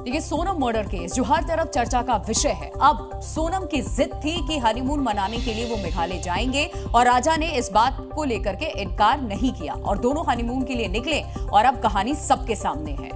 देखिए, Sonam murder case जो हर तरफ चर्चा का विषय है। अब सोनम की जिद थी कि हनीमून मनाने के लिए वो मेघालय जाएंगे और राजा ने इस बात को लेकर के इनकार नहीं किया और दोनों हनीमून के लिए निकले और अब कहानी सबके सामने है।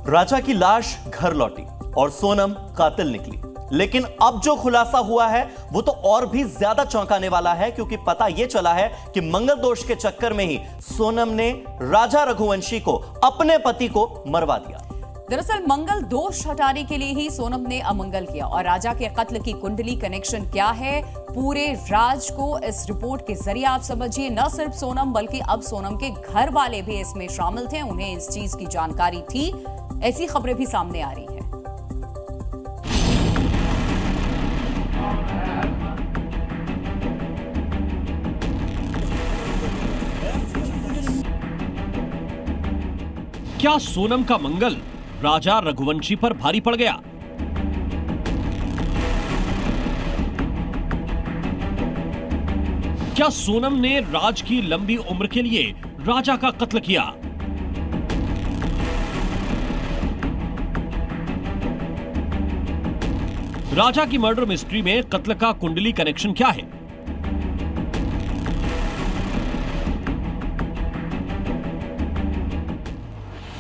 राजा की लाश घर लौटी और सोनम कातिल निकली, लेकिन अब जो खुलासा हुआ है वो तो और भी ज्यादा चौंकाने वाला है, क्योंकि पता यह चला है कि मंगल दोष के चक्कर में ही सोनम ने राजा रघुवंशी को, अपने पति को मरवा दिया। दरअसल मंगल दोष हटाने के लिए ही सोनम ने अमंगल किया और राजा के कत्ल की कुंडली कनेक्शन क्या है, पूरे राज को इस रिपोर्ट के जरिए आप समझिए। न सिर्फ सोनम बल्कि अब सोनम के घर वाले भी इसमें शामिल थे, उन्हें इस चीज की जानकारी थी। ऐसी खबरें भी सामने आ रही है। क्या सोनम का मंगल राजा रघुवंशी पर भारी पड़ गया? क्या सोनम ने राज की लंबी उम्र के लिए राजा का कत्ल किया? राजा की मर्डर मिस्ट्री में कत्ल का कुंडली कनेक्शन क्या है?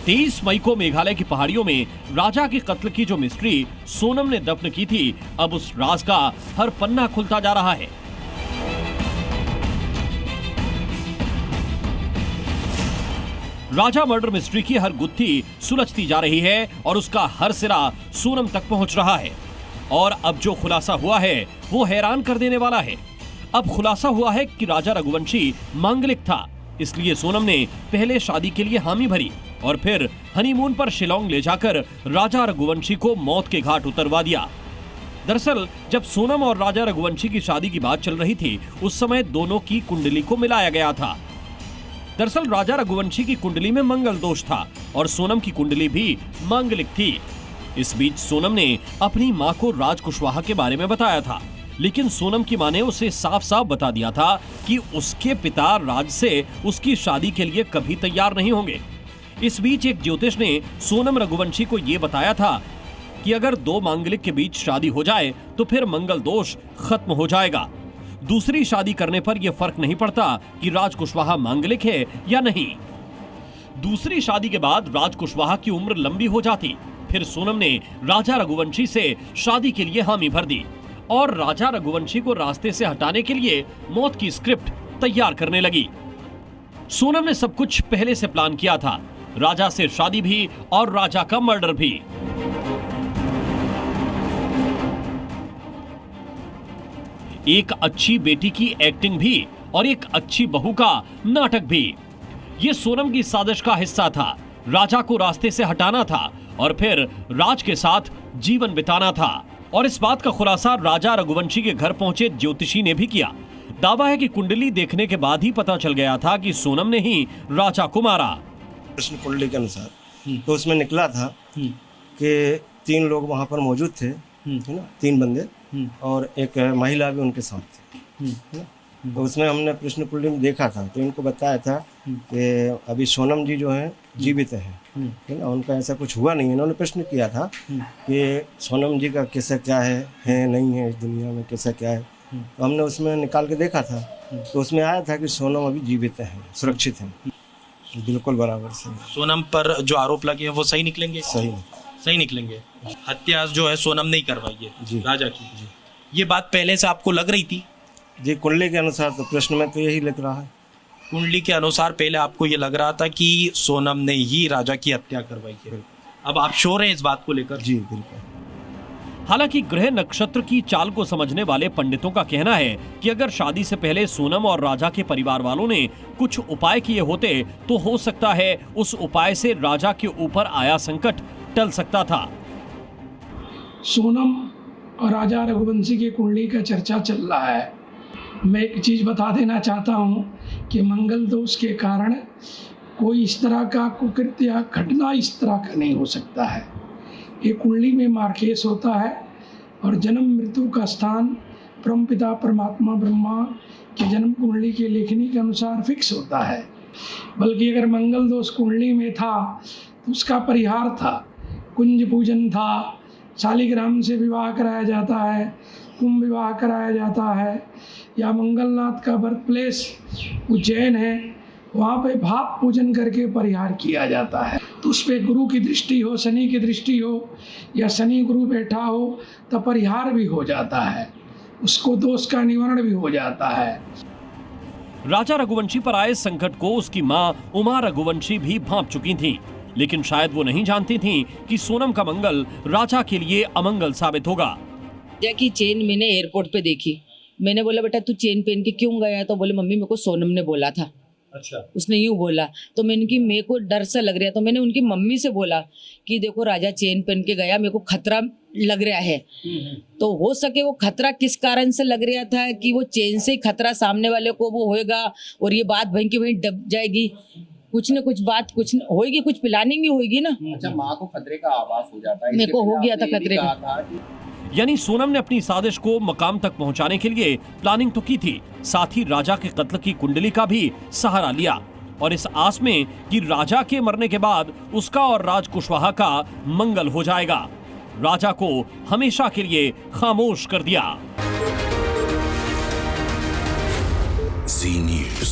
तेईस मई को मेघालय की पहाड़ियों में राजा के कत्ल की जो मिस्ट्री सोनम ने दफन की थी, अब उस राज का हर पन्ना खुलता जा रहा है। राजा मर्डर मिस्ट्री की हर गुत्थी सुलझती जा रही है और उसका हर सिरा सोनम तक पहुंच रहा है। और अब जो खुलासा हुआ है वो हैरान कर देने वाला है। अब खुलासा हुआ है कि राजा रघुवंशी मांगलिक था, इसलिए सोनम ने पहले शादी के लिए हामी भरी और फिर हनीमून पर शिलोंग ले जाकर राजा रघुवंशी को मौत के घाट उतरवा दिया। दरअसल जब सोनम और राजा रघुवंशी की शादी की बात चल रही थी, उस समय दोनों की कुंडली को मिलाया गया था। दरअसल राजा रघुवंशी की कुंडली में मंगल दोष था और सोनम की कुंडली भी मांगलिक थी। इस बीच सोनम ने अपनी मां को राज कुशवाहा के बारे में बताया था, लेकिन सोनम की मां ने उसे साफ साफ बता दिया था कि उसके पिता राज से उसकी शादी के लिए कभी तैयार नहीं होंगे। इस बीच एक ज्योतिष ने सोनम रघुवंशी को यह बताया था कि अगर दो मांगलिक के बीच शादी हो जाए तो फिर मंगल दोष खत्म हो जाएगा। दूसरी शादी करने पर यह फर्क नहीं पड़ता कि राज कुशवाहा मांगलिक है या नहीं। दूसरी शादी के बाद राज कुशवाहा की उम्र लंबी हो जाती। फिर सोनम ने राजा रघुवंशी से शादी के लिए हामी भर दी और राजा रघुवंशी को रास्ते से हटाने के लिए मौत की स्क्रिप्ट तैयार करने लगी। सोनम ने सब कुछ पहले से प्लान किया था, राजा से शादी भी और राजा का मर्डर भी। एक अच्छी बेटी की एक्टिंग भी और एक अच्छी बहू का नाटक भी, ये सोनम की साजिश का हिस्सा था। राजा को रास्ते से हटाना था और फिर राज के साथ जीवन बिताना था। और इस बात का खुलासा राजा रघुवंशी के घर पहुंचे ज्योतिषी ने भी किया। दावा है कि कुंडली देखने के बाद ही पता चल गया था कि सोनम ने ही राजा को मारा। प्रश्न कुंडली के अनुसार तो उसमें निकला था कि 3 लोग वहाँ पर मौजूद थे, है ना, 3 बंदे और एक महिला भी उनके साथ थी, है ना। तो उसमें हमने प्रश्न कुंडली में देखा था, तो इनको बताया था कि अभी सोनम जी जो हैं जीवित हैं, है ना, उनका ऐसा कुछ हुआ नहीं है। इन्होंने प्रश्न किया था कि सोनम जी का कैसा क्या है नहीं है, इस दुनिया में कैसा क्या है। तो हमने उसमें निकाल के देखा था, तो उसमें आया था कि सोनम अभी जीवित हैं, सुरक्षित हैं, बिल्कुल बराबर से। सोनम पर जो आरोप लगे हैं वो सही निकलेंगे? सही निकलेंगे। हत्या जो है सोनम ने ही करवाई है राजा की। ये बात पहले से आपको लग रही थी? जी, कुंडली के अनुसार तो प्रश्न में तो यही लिख रहा है। कुंडली के अनुसार पहले आपको ये लग रहा था कि सोनम ने ही राजा की हत्या करवाई है। अब आप श्योर हैं इस बात को लेकर? जी बिल्कुल। हालांकि ग्रह नक्षत्र की चाल को समझने वाले पंडितों का कहना है कि अगर शादी से पहले सोनम और राजा के परिवार वालों ने कुछ उपाय किए होते तो हो सकता है उस उपाय से राजा के ऊपर आया संकट टल सकता था। सोनम और राजा रघुवंशी की कुंडली का चर्चा चल रहा है। मैं एक चीज़ बता देना चाहता हूँ कि मंगल दोष के कारण कोई इस तरह का कुकृत्य या घटना इस तरह का नहीं हो सकता है। ये कुंडली में मार्केश होता है और जन्म मृत्यु का स्थान परमपिता परमात्मा ब्रह्मा के जन्म कुंडली के लेखनी के अनुसार फिक्स होता है। बल्कि अगर मंगल दोष कुंडली में था तो उसका परिहार था कुंज पूजन था, शालिग्राम से विवाह कराया जाता है, कुंभ विवाह कराया जाता है, या मंगलनाथ का बर्थ प्लेस उज्जैन है, वहाँ पे भाप पूजन करके परिहार किया जाता है। तो उस पर गुरु की दृष्टि हो, शनि की दृष्टि हो, या शनि गुरु बैठा हो तो परिहार भी हो जाता है, उसको दोष का निवारण भी हो जाता है। राजा रघुवंशी पर आए संकट को उसकी मां उमा रघुवंशी भी भांप चुकी थीं, लेकिन शायद वो नहीं जानती थीं कि सोनम का मंगल राजा के लिए अमंगल साबित होगा। राजा की चेन मैंने एयरपोर्ट पे देखी, मैंने बोला बेटा तू चेन पहन के क्यों गया? तो बोले मम्मी मेरे को सोनम ने बोला था। अच्छा। उसने यूँ बोला तो मैंने कि मेरे को डर सा लग रहा, तो मैंने उनकी मम्मी से बोला कि देखो राजा चेन पहन के गया, मेरे को खतरा लग रहा है। तो हो सके वो खतरा किस कारण से लग रहा था कि वो चेन से ही खतरा सामने वाले को वो होएगा और ये बात वहीं की वहीं दब जाएगी, कुछ न कुछ बात कुछ होएगी, कुछ प्लानिंग ही होएगी ना। अच्छा, माँ को खतरे का आभास हो जाता है, मेरे को हो गया था खतरे का। यानी सोनम ने अपनी साजिश को मकाम तक पहुंचाने के लिए प्लानिंग तो की थी, साथ ही राजा के कत्ल की कुंडली का भी सहारा लिया, और इस आस में कि राजा के मरने के बाद उसका और राज कुशवाहा का मंगल हो जाएगा, राजा को हमेशा के लिए खामोश कर दिया। Zee News।